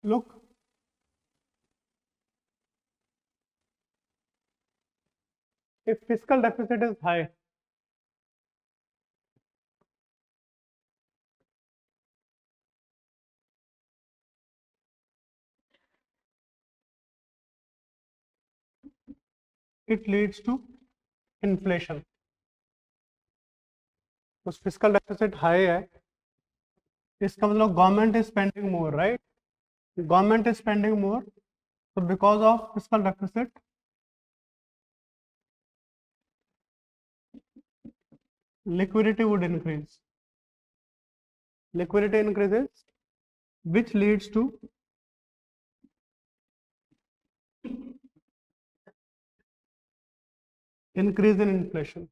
Look, if fiscal deficit is high, it leads to inflation. उस physical deficit high है, इसका मतलब government is spending more, right? Government is spending more, so because of fiscal deficit, liquidity would increase. Liquidity increases, which leads to increase in inflation.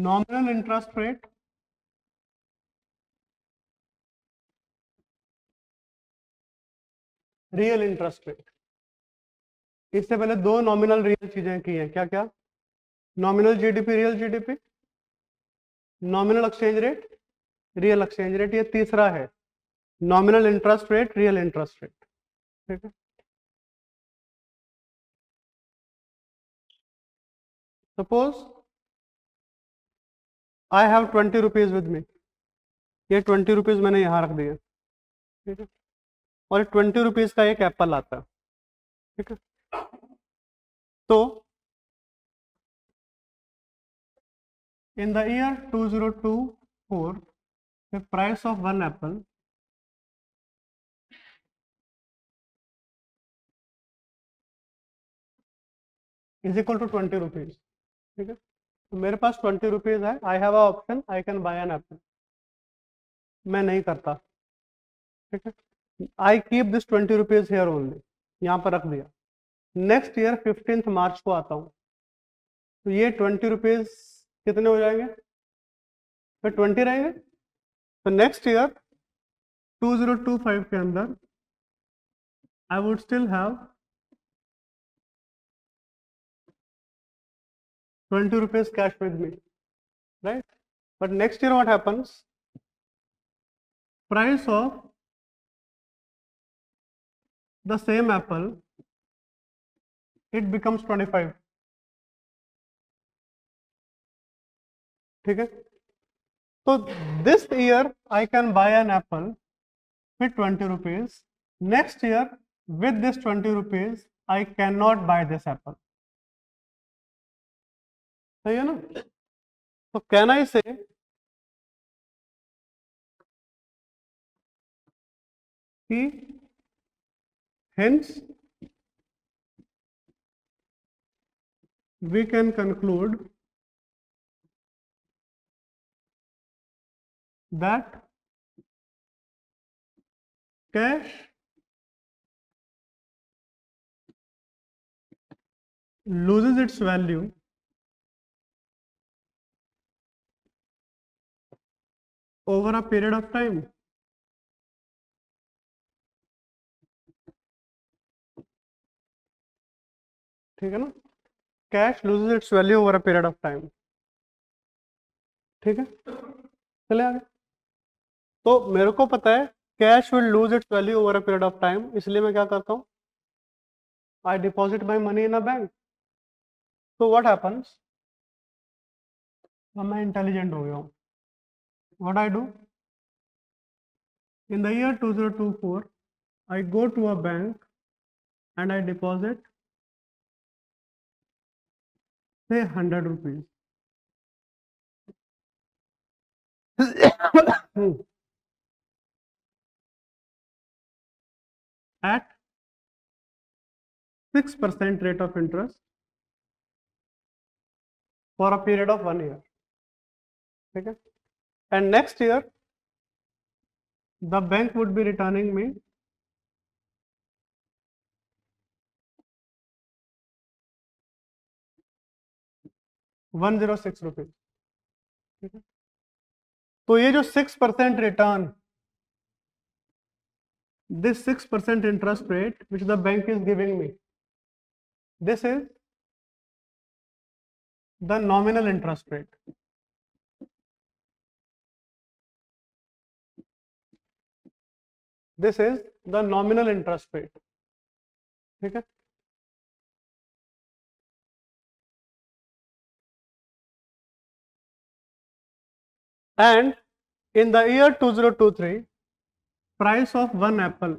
Nominal interest rate real interest rate. इससे पहले दो nominal real चीजें की हैं, क्या क्या? Nominal GDP, real GDP, nominal exchange rate, real exchange rate. ये तीसरा है nominal interest rate, real interest rate. ठीक है. Suppose I have 20 rupees with me. ये 20 रुपीज मैंने यहां रख दिए. ठीक है. और 20 रुपीज का एक एप्पल आता है. ठीक है. तो in the year 2024, the price of one apple is equal to 20 rupees. ठीक है. तो मेरे पास 20 रुपीज है. I have a option, I can buy an apple. मैं नहीं करता. ठीक है. I keep this 20 rupees here only. यहाँ पर रख दिया. नेक्स्ट ईयर 15 मार्च को आता हूँ, तो ये 20 रुपीज कितने हो जाएंगे? फिर 20 रहेंगे. तो नेक्स्ट ईयर 2025 के अंदर I would still have 20 rupees cash with me, right? But next year what happens? Price of the same apple, it becomes 25. ठीक है. तो this year I can buy an apple with 20 rupees. Next year with this 20 rupees I cannot buy this apple. सही है ना? तो can I से कि hence we can conclude that cash loses its value over a period of time. ठीक है ना? Cash loses its value over a period of time. ठीक है. चले आगे. तो मेरे को पता है cash will lose its value over a period of time, इसलिए मैं क्या करता हूँ? I deposit my money in a bank. तो व्हाट हैपन्स? अब मैं इंटेलिजेंट हो गया हूँ. What I do? In the year 2024 I go to a bank and I deposit say 100 rupees. At 6% rate of interest for a period of 1 year. Okay? And next year the bank would be returning me 106 rupees, ठीक है। तो ये जो 6% return, this 6% interest rate which the bank is giving me, this is the nominal interest rate. This is the nominal interest rate, ठीक है। And in the year 2023, price of one apple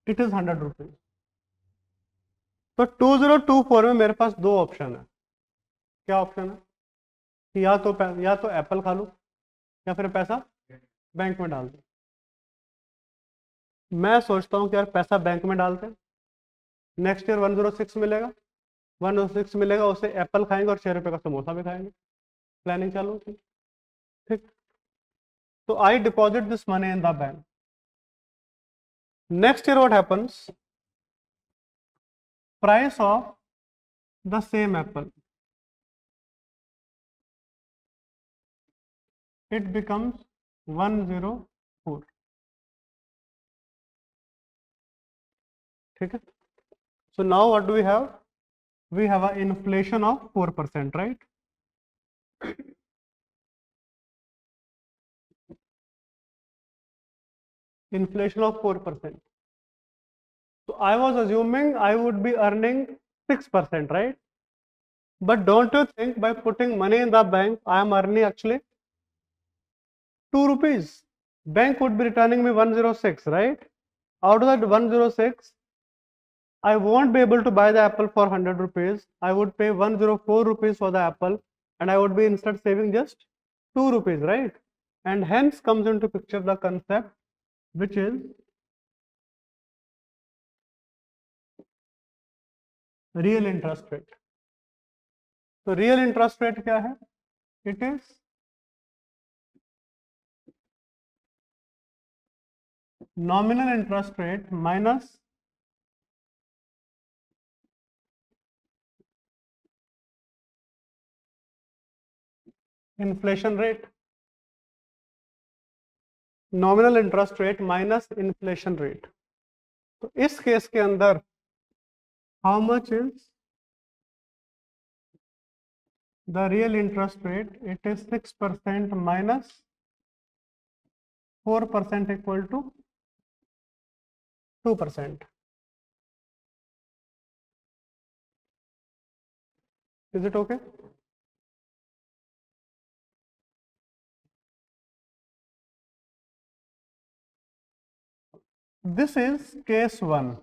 it is 100 rupees. तो 2024 में मेरे पास दो option है। क्या option है कि या तो एप्पल खा लूं या फिर पैसा बैंक में डाल दूं। मैं सोचता हूं कि यार पैसा बैंक में डालते हैं, नेक्स्ट ईयर 106 मिलेगा, 106 मिलेगा, उससे एप्पल खाएंगे और 6 रुपए का समोसा भी खाएंगे। प्लानिंग चालू थी, ठीक। तो I deposit this money in the bank. Next year what happens, price of the same apple it becomes 104, ठीक है। So now what do we have? We have an inflation of 4%, right? Inflation of 4%. So I was assuming I would be earning 6%, right? But don't you think by putting money in the bank, I am earning actually 2 rupees? Bank would be returning me 106, right? Out of that 106, I won't be able to buy the apple for 100 rupees. I would pay 104 rupees for the apple, and I would be instead saving just 2 rupees, right? And hence comes into picture the concept which is real interest rate. So real interest rate क्या है? It is nominal interest rate minus inflation rate. Nominal interest rate minus inflation rate. तो इस case के अंदर how much is the real interest rate? It is 6% minus 4% equal to 2%. Is it okay? This is case 1.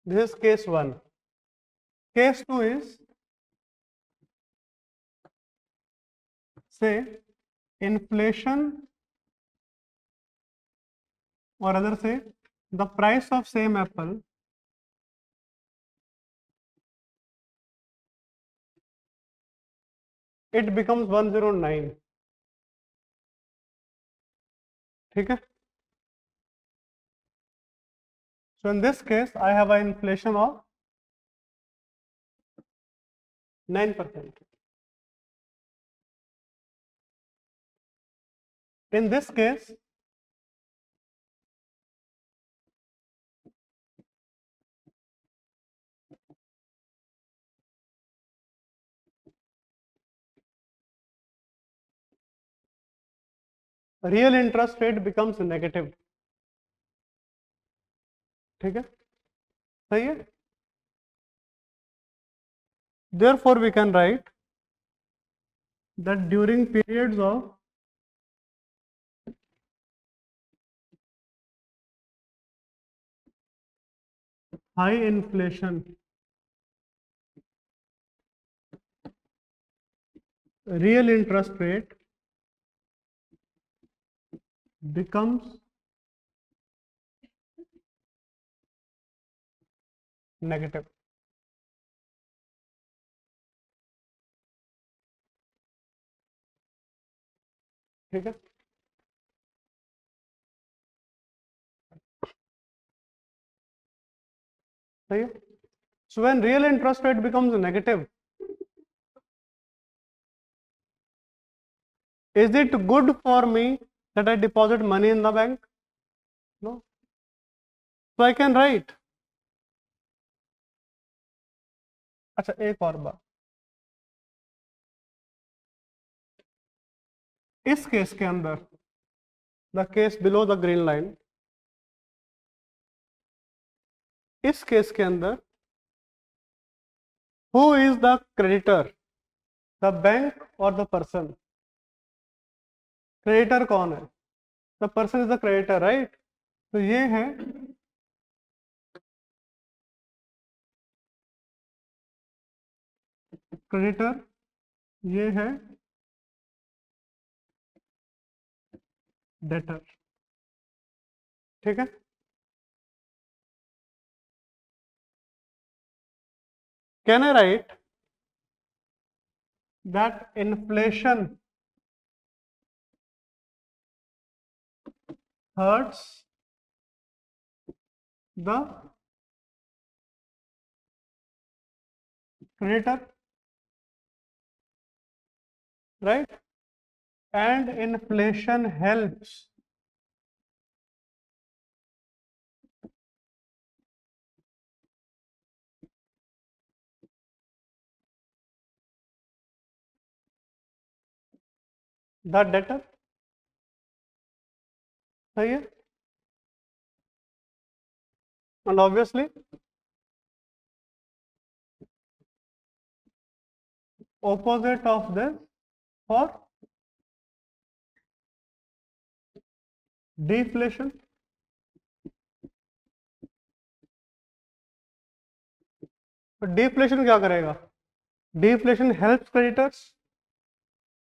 This is case 1. Case 2 is, say, inflation, or rather say, the price of same apple it becomes 109, ठीक है। So in this case, I have an inflation of 9%. In this case, real interest rate becomes negative, ठीक है, सही है। Therefore, we can write that during periods of high inflation, real interest rate becomes negative. ठीक है, सही है। So when real interest rate becomes negative, is it good for me that I deposit money in the bank? No. So I can write. अच्छा, एक और बात, इस case के अंदर, the case below the green line, इस case के अंदर who is the creditor, the bank और द पर्सन? क्रेडिटर कौन है? The person is the creditor, right? तो ये है क्रेडिटर, ये है डेटर, ठीक है। Can I right that inflation hurts the creditor, right? And inflation helps the debtor, सही है। And obviously opposite of this for deflation, तो deflation क्या करेगा? Deflation helps creditors,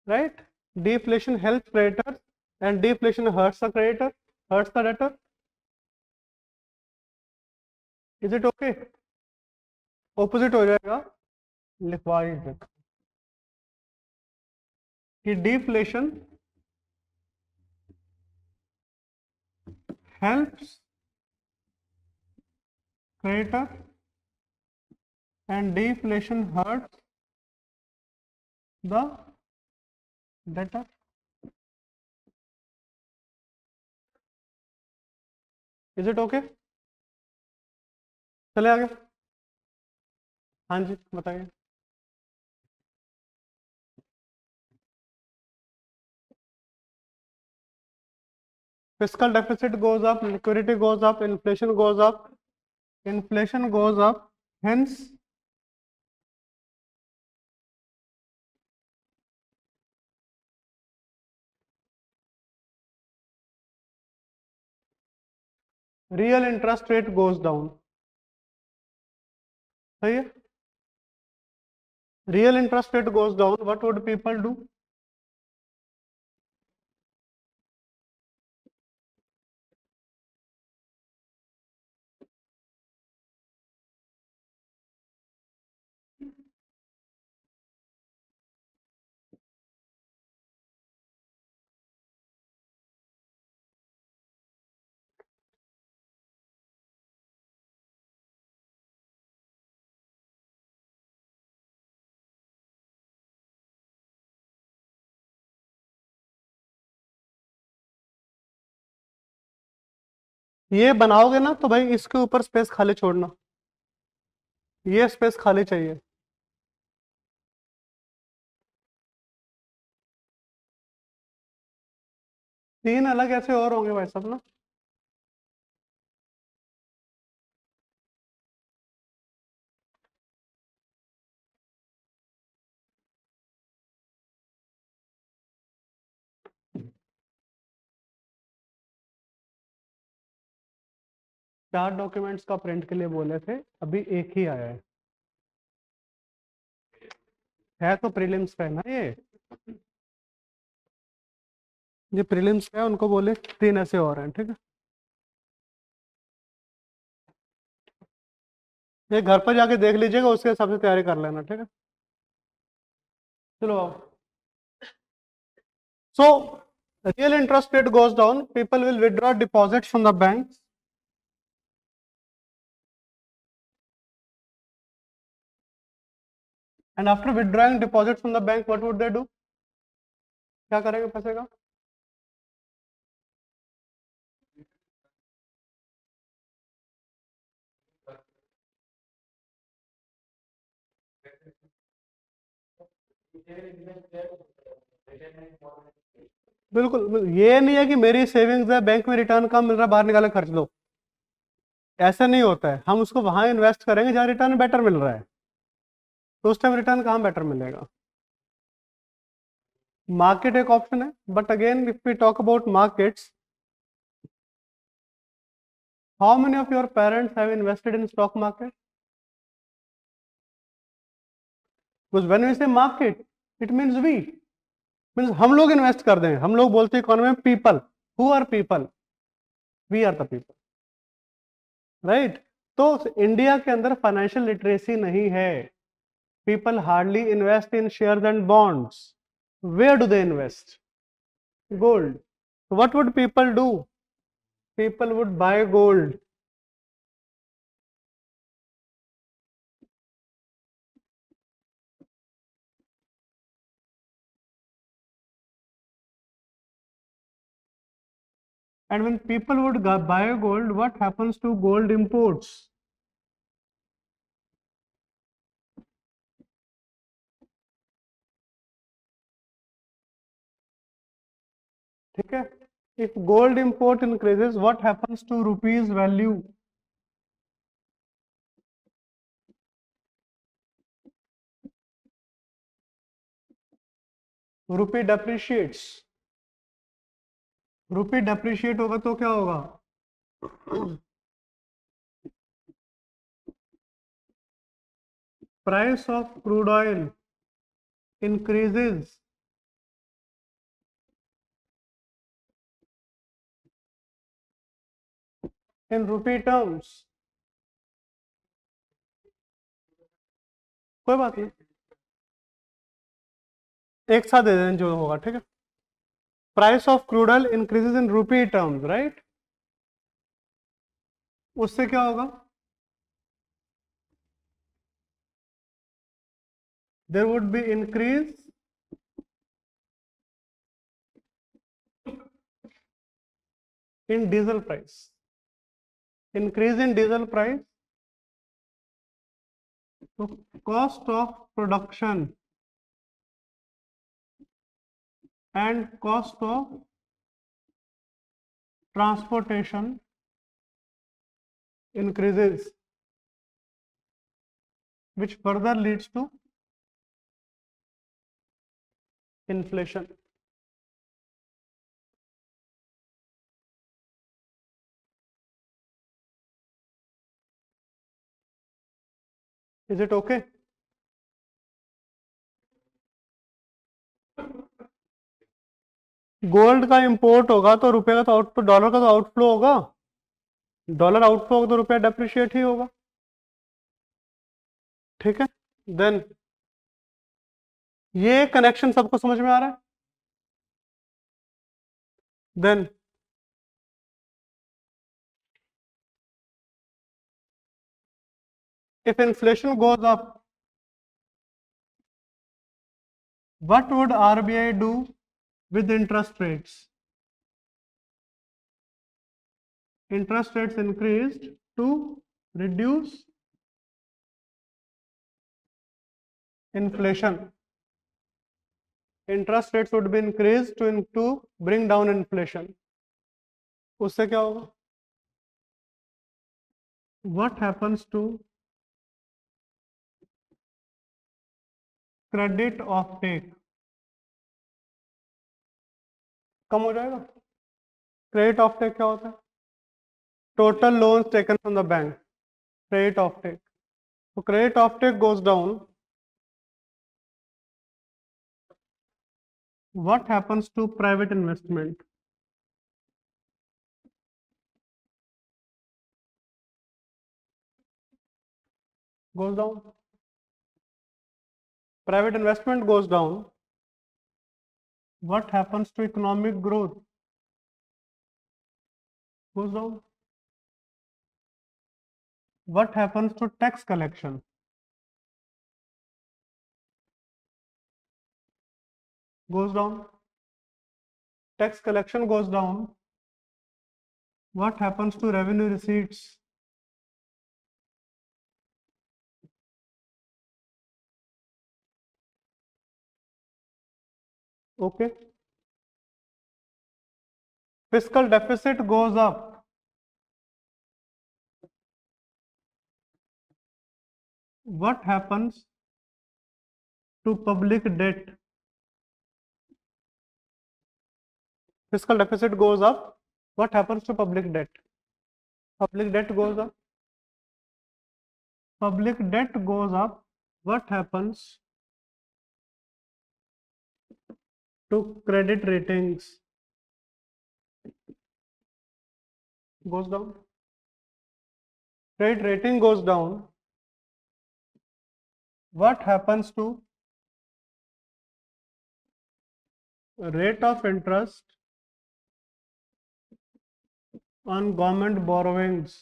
right? Deflation helps creditors and deflation hurts the creditor, hurts the debtor. Is it okay? Opposite हो जाएगा, लिखवा ही देख कि deflation helps creditor and deflation hurts the debtor. Is it okay? चले आगे। हाँ जी, बताइए। Fiscal deficit goes up, liquidity goes up, inflation goes up, hence real interest rate goes down, सही है। Real interest rate goes down, what would people do? ये बनाओगे ना तो भाई इसके ऊपर स्पेस खाली छोड़ना, ये स्पेस खाली चाहिए। तीन अलग ऐसे और होंगे भाई साहब ना। चार डॉक्यूमेंट्स का प्रिंट के लिए बोले थे, अभी एक ही आया है तो प्रीलिम्स का है ना ये प्रीलिम्स का है, उनको बोले तीन ऐसे और हैं, ठीक है। ये घर पर जाके देख लीजिएगा, उसके हिसाब से तैयारी कर लेना, ठीक है। चलो सो real interest rate goes down, people will withdraw deposits from the banks. And after withdrawing deposits from the bank, what would they do? क्या करेंगे पैसे का? बिल्कुल, ये नहीं है कि मेरी सेविंग्स है, बैंक में रिटर्न कम मिल रहा है, बाहर निकाले खर्च लो, ऐसा नहीं होता है। हम उसको वहां इन्वेस्ट करेंगे जहां रिटर्न बेटर मिल रहा है, तो उस टाइम रिटर्न कहाँ बेटर मिलेगा? मार्केट एक ऑप्शन है, but again if we talk about markets, how many of your parents have invested in stock market? Because when we say market, it means we, means हम लोग invest कर दें। हम लोग बोलते हैं इकोनॉमी में people, who are people? We are the people, right? तो इंडिया के अंदर फाइनेंशियल लिटरेसी नहीं है। People hardly invest in shares and bonds. Where do they invest? Gold. What would people do? People would buy gold. And when people would buy gold, what happens to gold imports? ठीक है? If gold import increases, what happens to rupees value? Rupee depreciates. Rupee depreciate होगा तो क्या होगा? Price of crude oil increases. In rupee terms. कोई बात नहीं, एक साथ दे दें जो होगा, ठीक है? Price of crude oil increases in rupee terms, right? उससे क्या होगा? There would be increase in diesel price. Increase in diesel price, so cost of production and cost of transportation increases, which further leads to inflation. Is it okay? Gold का import होगा तो रुपए का तो output, dollar का तो outflow होगा, dollar outflow होगा तो रुपया डेप्रिशिएट ही होगा, ठीक है? देन ये कनेक्शन सबको समझ में आ रहा है? Then if inflation goes up, what would RBI do with interest rates? Interest rates increased to reduce inflation. Interest rates would be increased to bring down inflation. उससे क्या होगा? What happens to credit offtake? कम हो जाएगा। Credit offtake क्या होता है? Total loans taken from the bank, credit offtake. तो credit offtake goes down, what happens to private investment? Goes down. Private investment goes down. What happens to economic growth? goes down. What happens to tax collection? Goes down. Tax collection goes down. What happens to revenue receipts? Okay. Fiscal deficit goes up. What happens to public debt? Fiscal deficit goes up. What happens to public debt? Public debt goes up. Public debt goes up. What happens to credit ratings? Goes down. Credit rating goes down. What happens to rate of interest on government borrowings?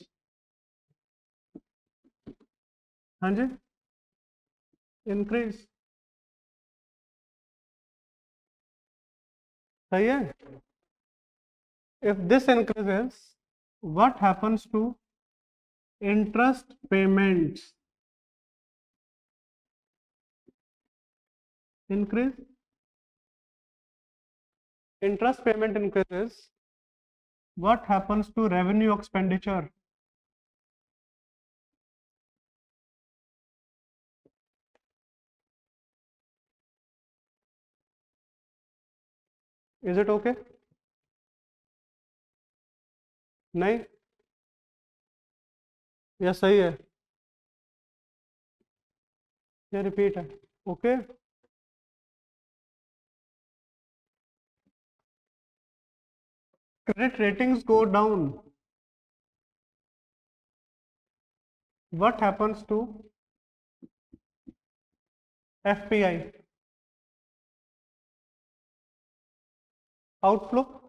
हाँ जी, increase. सही है? If this increases, what happens to interest payments? Increase. Interest payment increases. What happens to revenue expenditure? Is it okay? नहीं, या सही है? या repeat है? Okay. Credit ratings go down. What happens to FPI? Outflow.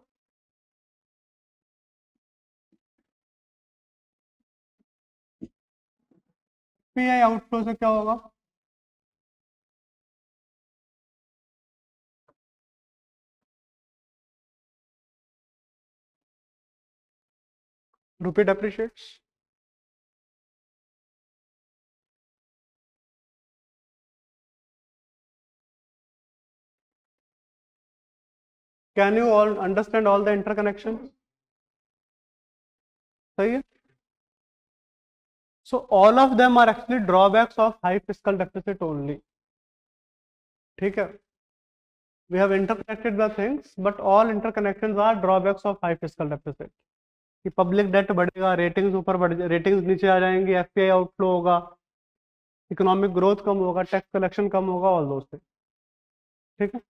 FPI outflow से क्या होगा? Rupee depreciates. Can you all understand all the interconnections? सही है? So all of them are actually drawbacks of high fiscal deficit only. ठीक है? We have interconnected the things, but all interconnections are drawbacks of high fiscal deficit. कि public debt बढ़ेगा, ratings ऊपर बढ़, ratings नीचे आ जाएंगी, एफपीआई आउटफ्लो होगा, economic growth कम होगा, टैक्स कलेक्शन कम होगा, ऑल दोस थिंग्स. ठीक है?